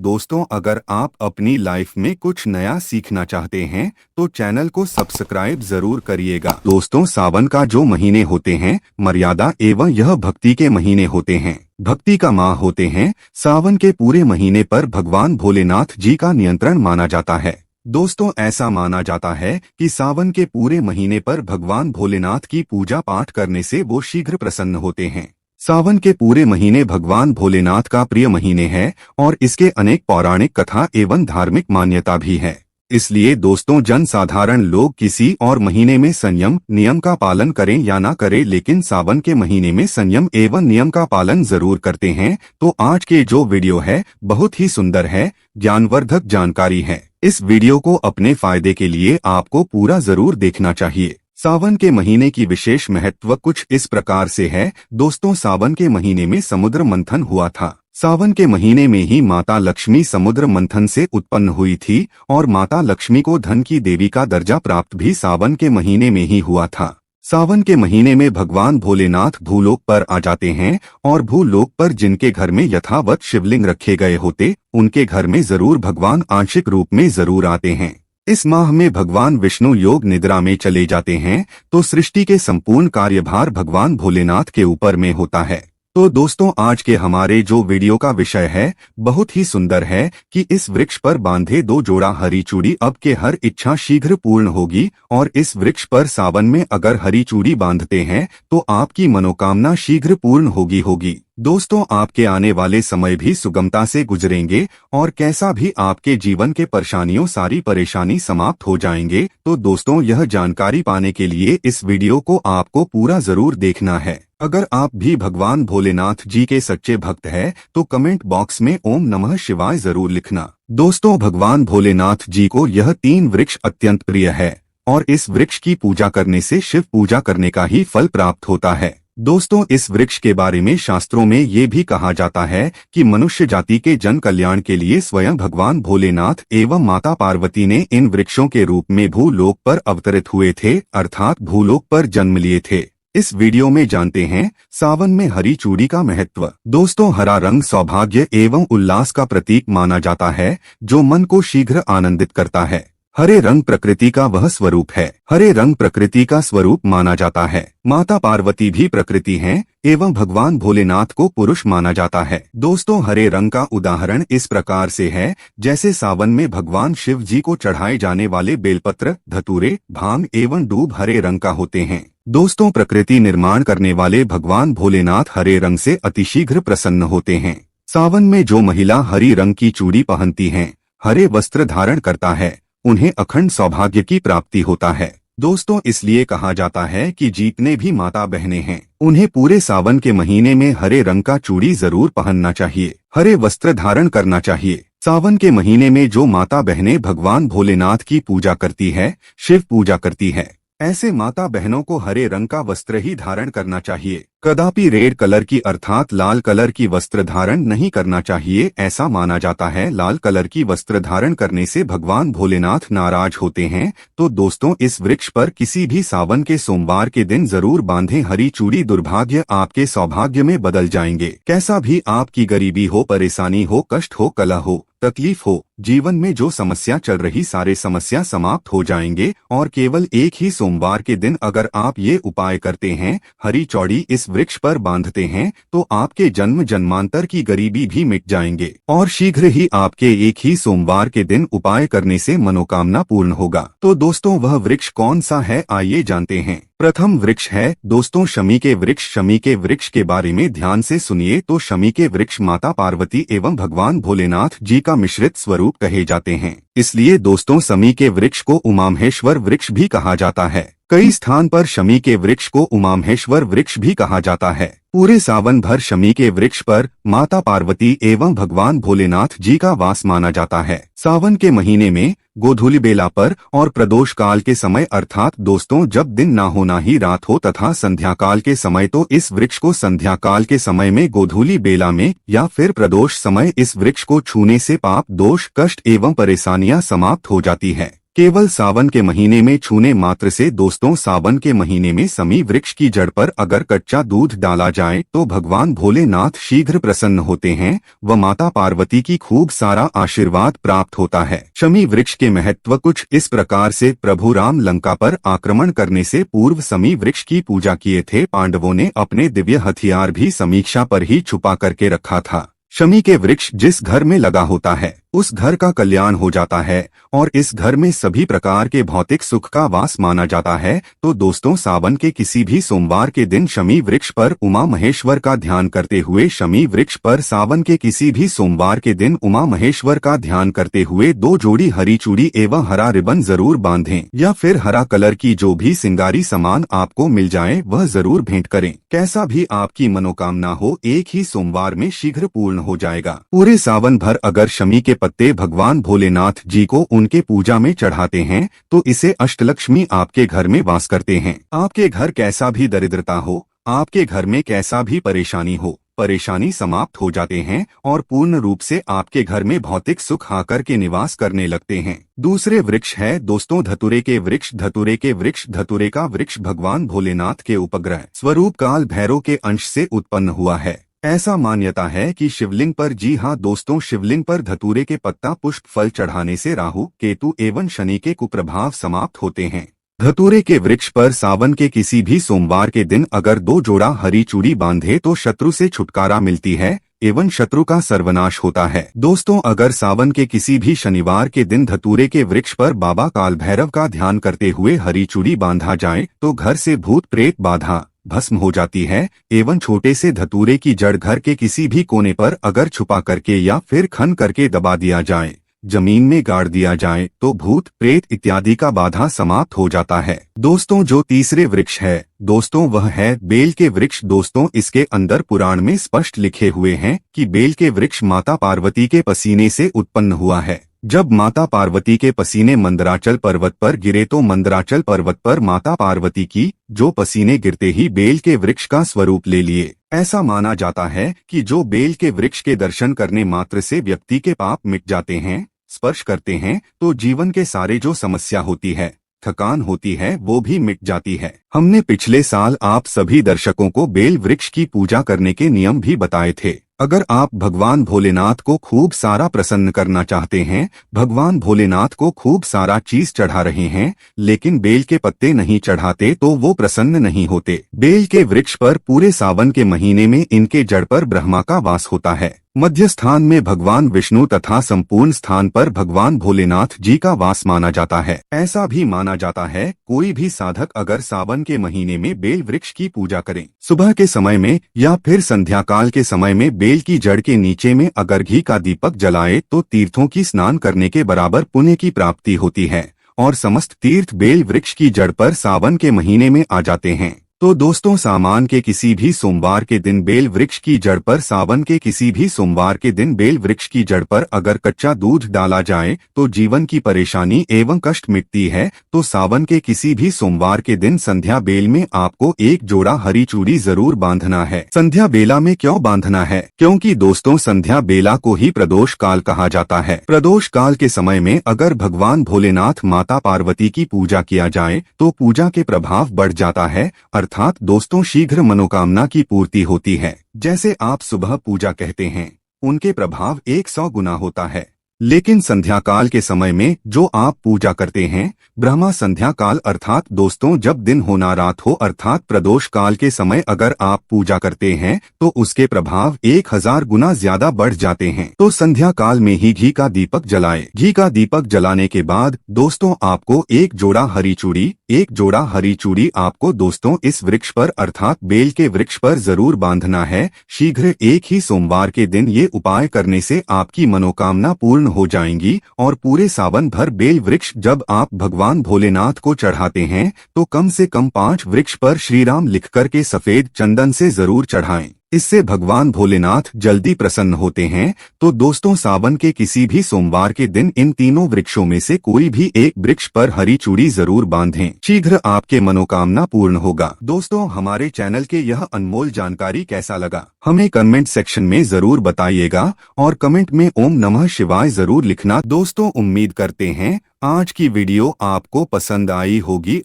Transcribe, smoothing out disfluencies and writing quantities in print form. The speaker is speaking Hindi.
दोस्तों, अगर आप अपनी लाइफ में कुछ नया सीखना चाहते हैं तो चैनल को सब्सक्राइब जरूर करिएगा। दोस्तों, सावन का जो महीने होते हैं मर्यादा एवं यह भक्ति के महीने होते हैं, भक्ति का माह होते हैं। सावन के पूरे महीने पर भगवान भोलेनाथ जी का नियंत्रण माना जाता है। दोस्तों, ऐसा माना जाता है कि सावन के पूरे महीने पर भगवान भोलेनाथ की पूजा पाठ करने से वो शीघ्र प्रसन्न होते हैं। सावन के पूरे महीने भगवान भोलेनाथ का प्रिय महीने है और इसके अनेक पौराणिक कथा एवं धार्मिक मान्यता भी है। इसलिए दोस्तों, जन साधारण लोग किसी और महीने में संयम नियम का पालन करें या ना करें, लेकिन सावन के महीने में संयम एवं नियम का पालन जरूर करते हैं। तो आज के जो वीडियो है बहुत ही सुंदर है, ज्ञानवर्धक जानकारी है। इस वीडियो को अपने फायदे के लिए आपको पूरा जरूर देखना चाहिए। सावन के महीने की विशेष महत्व कुछ इस प्रकार से है। दोस्तों, सावन के महीने में समुद्र मंथन हुआ था। सावन के महीने में ही माता लक्ष्मी समुद्र मंथन से उत्पन्न हुई थी और माता लक्ष्मी को धन की देवी का दर्जा प्राप्त भी सावन के महीने में ही हुआ था। सावन के महीने में भगवान भोलेनाथ भूलोक पर आ जाते हैं और भूलोक पर जिनके घर में यथावत शिवलिंग रखे गए होते उनके घर में जरूर भगवान आंशिक रूप में जरूर आते हैं। इस माह में भगवान विष्णु योग निद्रा में चले जाते हैं तो सृष्टि के संपूर्ण कार्यभार भगवान भोलेनाथ के ऊपर में होता है। तो दोस्तों, आज के हमारे जो वीडियो का विषय है बहुत ही सुंदर है कि इस वृक्ष पर बांधे 2 जोड़ा हरी चूड़ी अब के हर इच्छा शीघ्र पूर्ण होगी। और इस वृक्ष पर सावन में अगर हरी चूड़ी बांधते हैं तो आपकी मनोकामना शीघ्र पूर्ण होगी। दोस्तों, आपके आने वाले समय भी सुगमता से गुजरेंगे और कैसा भी आपके जीवन के परेशानियों सारी परेशानी समाप्त हो जाएंगे। तो दोस्तों, यह जानकारी पाने के लिए इस वीडियो को आपको पूरा जरूर देखना है। अगर आप भी भगवान भोलेनाथ जी के सच्चे भक्त हैं तो कमेंट बॉक्स में ओम नमः शिवाय जरूर लिखना। दोस्तों, भगवान भोलेनाथ जी को यह 3 वृक्ष अत्यंत प्रिय है और इस वृक्ष की पूजा करने से शिव पूजा करने का ही फल प्राप्त होता है। दोस्तों, इस वृक्ष के बारे में शास्त्रों में ये भी कहा जाता है कि मनुष्य जाति के जन कल्याण के लिए स्वयं भगवान भोलेनाथ एवं माता पार्वती ने इन वृक्षों के रूप में भूलोक पर अवतरित हुए थे, अर्थात भूलोक पर जन्म लिए थे। इस वीडियो में जानते हैं सावन में हरी चूड़ी का महत्व। दोस्तों, हरा रंग सौभाग्य एवं उल्लास का प्रतीक माना जाता है जो मन को शीघ्र आनंदित करता है। हरे रंग प्रकृति का वह स्वरूप है। हरे रंग प्रकृति का स्वरूप माना जाता है। माता पार्वती भी प्रकृति हैं एवं भगवान भोलेनाथ को पुरुष माना जाता है। दोस्तों, हरे रंग का उदाहरण इस प्रकार से है जैसे सावन में भगवान शिव जी को चढ़ाए जाने वाले बेलपत्र, धतूरे, भांग एवं दूब हरे रंग का होते हैं। दोस्तों, प्रकृति निर्माण करने वाले भगवान भोलेनाथ हरे रंग से अतिशीघ्र प्रसन्न होते हैं। सावन में जो महिला हरी रंग की चूड़ी पहनती है, हरे वस्त्र धारण करता है, उन्हें अखंड सौभाग्य की प्राप्ति होता है। दोस्तों, इसलिए कहा जाता है कि जितने भी माता बहनें हैं उन्हें पूरे सावन के महीने में हरे रंग का चूड़ी जरूर पहनना चाहिए, हरे वस्त्र धारण करना चाहिए। सावन के महीने में जो माता बहनें भगवान भोलेनाथ की पूजा करती है, शिव पूजा करती है, ऐसे माता बहनों को हरे रंग का वस्त्र ही धारण करना चाहिए। कदापि रेड कलर की अर्थात लाल कलर की वस्त्र धारण नहीं करना चाहिए। ऐसा माना जाता है लाल कलर की वस्त्र धारण करने से भगवान भोलेनाथ नाराज होते हैं। तो दोस्तों, इस वृक्ष पर किसी भी सावन के सोमवार के दिन जरूर बांधें हरी चूड़ी। दुर्भाग्य आपके सौभाग्य में बदल जाएंगे। कैसा भी आपकी गरीबी हो, परेशानी हो, कष्ट हो, कलह हो, तकलीफ हो, जीवन में जो समस्या चल रही सारे समस्या समाप्त हो जाएंगे। और केवल एक ही सोमवार के दिन अगर आप ये उपाय करते हैं, हरी चौड़ी इस वृक्ष पर बांधते हैं, तो आपके जन्म जन्मांतर की गरीबी भी मिट जाएंगे और शीघ्र ही आपके एक ही सोमवार के दिन उपाय करने से मनोकामना पूर्ण होगा। तो दोस्तों, वह वृक्ष कौन सा है, आइए जानते हैं। प्रथम वृक्ष है दोस्तों शमी के वृक्ष। शमी के वृक्ष के बारे में ध्यान से सुनिए। तो शमी के वृक्ष माता पार्वती एवं भगवान भोलेनाथ जी का मिश्रित स्वरूप कहे जाते हैं। इसलिए दोस्तों, शमी के वृक्ष को उमामहेश्वर वृक्ष भी कहा जाता है। कई स्थान पर शमी के वृक्ष को उमामहेश्वर वृक्ष भी कहा जाता है। पूरे सावन भर शमी के वृक्ष पर माता पार्वती एवं भगवान भोलेनाथ जी का वास माना जाता है। सावन के महीने में गोधूली बेला पर और प्रदोष काल के समय अर्थात दोस्तों जब दिन ना होना ही रात हो तथा संध्या काल के समय, तो इस वृक्ष को संध्या काल के समय में गोधूली बेला में या फिर प्रदोष समय इस वृक्ष को छूने से पाप, दोष, कष्ट एवं परेशानियां समाप्त हो जाती है। केवल सावन के महीने में छूने मात्र से दोस्तों सावन के महीने में समी वृक्ष की जड़ पर अगर कच्चा दूध डाला जाए तो भगवान भोलेनाथ शीघ्र प्रसन्न होते हैं व माता पार्वती की खूब सारा आशीर्वाद प्राप्त होता है। शमी वृक्ष के महत्व कुछ इस प्रकार से प्रभु राम लंका पर आक्रमण करने से पूर्व शमी वृक्ष की पूजा किए थे। पांडवों ने अपने दिव्य हथियार भी समीक्षा पर ही छुपा करके रखा था। शमी के वृक्ष जिस घर में लगा होता है उस घर का कल्याण हो जाता है और इस घर में सभी प्रकार के भौतिक सुख का वास माना जाता है। तो दोस्तों सावन के किसी भी सोमवार के दिन शमी वृक्ष पर उमा महेश्वर का ध्यान करते हुए शमी वृक्ष पर सावन के किसी भी सोमवार के दिन उमा महेश्वर का ध्यान करते हुए 2 जोड़ी हरी चूड़ी एवं हरा रिबन जरूर बांधें या फिर हरा कलर की जो भी सिंगारी सामान आपको मिल जाए वह जरूर भेंट करें। कैसा भी आपकी मनोकामना हो एक ही सोमवार में शीघ्र पूर्ण हो जाएगा। पूरे सावन भर अगर शमी के पत्ते भगवान भोलेनाथ जी को उनके पूजा में चढ़ाते हैं तो इसे अष्टलक्ष्मी आपके घर में वास करते हैं। आपके घर कैसा भी दरिद्रता हो, आपके घर में कैसा भी परेशानी हो, परेशानी समाप्त हो जाते हैं और पूर्ण रूप से आपके घर में भौतिक सुख आकर के निवास करने लगते हैं। दूसरे वृक्ष है दोस्तों धतूरे के वृक्ष। धतूरे के वृक्ष धतूरे का वृक्ष भगवान भोलेनाथ के उपग्रह स्वरूप काल भैरव के अंश से उत्पन्न हुआ है। ऐसा मान्यता है कि शिवलिंग पर, जी हाँ दोस्तों, शिवलिंग पर धतूरे के पत्ता पुष्प फल चढ़ाने से राहु केतु एवं शनि के कुप्रभाव समाप्त होते हैं। धतूरे के वृक्ष पर सावन के किसी भी सोमवार के दिन अगर 2 जोड़ा हरी चूड़ी बांधे तो शत्रु से छुटकारा मिलती है एवं शत्रु का सर्वनाश होता है। दोस्तों अगर सावन के किसी भी शनिवार के दिन धतूरे के वृक्ष पर बाबा काल भैरव का ध्यान करते हुए हरी चूड़ी बांधा जाए तो घर से भूत प्रेत बाधा भस्म हो जाती है एवं छोटे से धतूरे की जड़ घर के किसी भी कोने पर अगर छुपा करके या फिर खन करके दबा दिया जाए, जमीन में गाड़ दिया जाए तो भूत प्रेत इत्यादि का बाधा समाप्त हो जाता है। दोस्तों जो तीसरे वृक्ष है दोस्तों वह है बेल के वृक्ष। दोस्तों इसके अंदर पुराण में स्पष्ट लिखे हुए हैं कि बेल के वृक्ष माता पार्वती के पसीने से उत्पन्न हुआ है। जब माता पार्वती के पसीने मंदराचल पर्वत पर गिरे तो मंदराचल पर्वत पर माता पार्वती की जो पसीने गिरते ही बेल के वृक्ष का स्वरूप ले लिए। ऐसा माना जाता है कि जो बेल के वृक्ष के दर्शन करने मात्र से व्यक्ति के पाप मिट जाते हैं, स्पर्श करते हैं तो जीवन के सारे जो समस्या होती है, थकान होती है वो भी मिट जाती है। हमने पिछले साल आप सभी दर्शकों को बेल वृक्ष की पूजा करने के नियम भी बताए थे। अगर आप भगवान भोलेनाथ को खूब सारा प्रसन्न करना चाहते हैं, भगवान भोलेनाथ को खूब सारा चीज चढ़ा रहे हैं लेकिन बेल के पत्ते नहीं चढ़ाते तो वो प्रसन्न नहीं होते। बेल के वृक्ष पर पूरे सावन के महीने में इनके जड़ पर ब्रह्मा का वास होता है। मध्य स्थान में भगवान विष्णु तथा संपूर्ण स्थान पर भगवान भोलेनाथ जी का वास माना जाता है। ऐसा भी माना जाता है कोई भी साधक अगर सावन के महीने में बेल वृक्ष की पूजा करें, सुबह के समय में या फिर संध्या काल के समय में बेल की जड़ के नीचे में अगर घी का दीपक जलाए तो तीर्थों की स्नान करने के बराबर पुण्य की प्राप्ति होती है और समस्त तीर्थ बेल वृक्ष की जड़ पर सावन के महीने में आ जाते हैं। तो दोस्तों सावन के किसी भी सोमवार के दिन बेल वृक्ष की जड़ पर, सावन के किसी भी सोमवार के दिन बेल वृक्ष की जड़ पर अगर कच्चा दूध डाला जाए तो जीवन की परेशानी एवं कष्ट मिटती है। तो सावन के किसी भी सोमवार के दिन संध्या बेल में आपको 1 जोड़ा हरी चूड़ी जरूर बांधना है। संध्या बेला में क्यों बांधना है? क्योंकि दोस्तों संध्या बेला को ही प्रदोष काल कहा जाता है। प्रदोष काल के समय में अगर भगवान भोलेनाथ माता पार्वती की पूजा किया जाए तो पूजा के प्रभाव बढ़ जाता है, अर्थात दोस्तों शीघ्र मनोकामना की पूर्ति होती है। जैसे आप सुबह पूजा कहते हैं उनके प्रभाव 100 गुना होता है। लेकिन संध्या काल के समय में जो आप पूजा करते हैं ब्रह्मा संध्या काल अर्थात दोस्तों जब दिन हो ना रात हो अर्थात प्रदोष काल के समय अगर आप पूजा करते हैं तो उसके प्रभाव 1000 गुना ज्यादा बढ़ जाते हैं। तो संध्या काल में ही घी का दीपक जलाए। घी का दीपक जलाने के बाद दोस्तों आपको 1 जोड़ा हरी चूड़ी, 1 जोड़ा हरी चूड़ी आपको दोस्तों इस वृक्ष पर अर्थात बेल के वृक्ष पर जरूर बांधना है। शीघ्र एक ही सोमवार के दिन ये उपाय करने से आपकी मनोकामना पूर्ण हो जाएंगी और पूरे सावन भर बेल वृक्ष जब आप भगवान भोलेनाथ को चढ़ाते हैं तो कम से कम 5 वृक्ष पर श्री राम लिख कर के सफेद चंदन से जरूर चढ़ाएं। इससे भगवान भोलेनाथ जल्दी प्रसन्न होते हैं। तो दोस्तों सावन के किसी भी सोमवार के दिन इन तीनों वृक्षों में से कोई भी एक वृक्ष पर हरी चूड़ी जरूर बांधें। शीघ्र आपके मनोकामना पूर्ण होगा। दोस्तों हमारे चैनल के यह अनमोल जानकारी कैसा लगा हमें कमेंट सेक्शन में जरूर बताइएगा और कमेंट में ओम नमः शिवाय जरूर लिखना। दोस्तों उम्मीद करते हैं आज की वीडियो आपको पसंद आई होगी।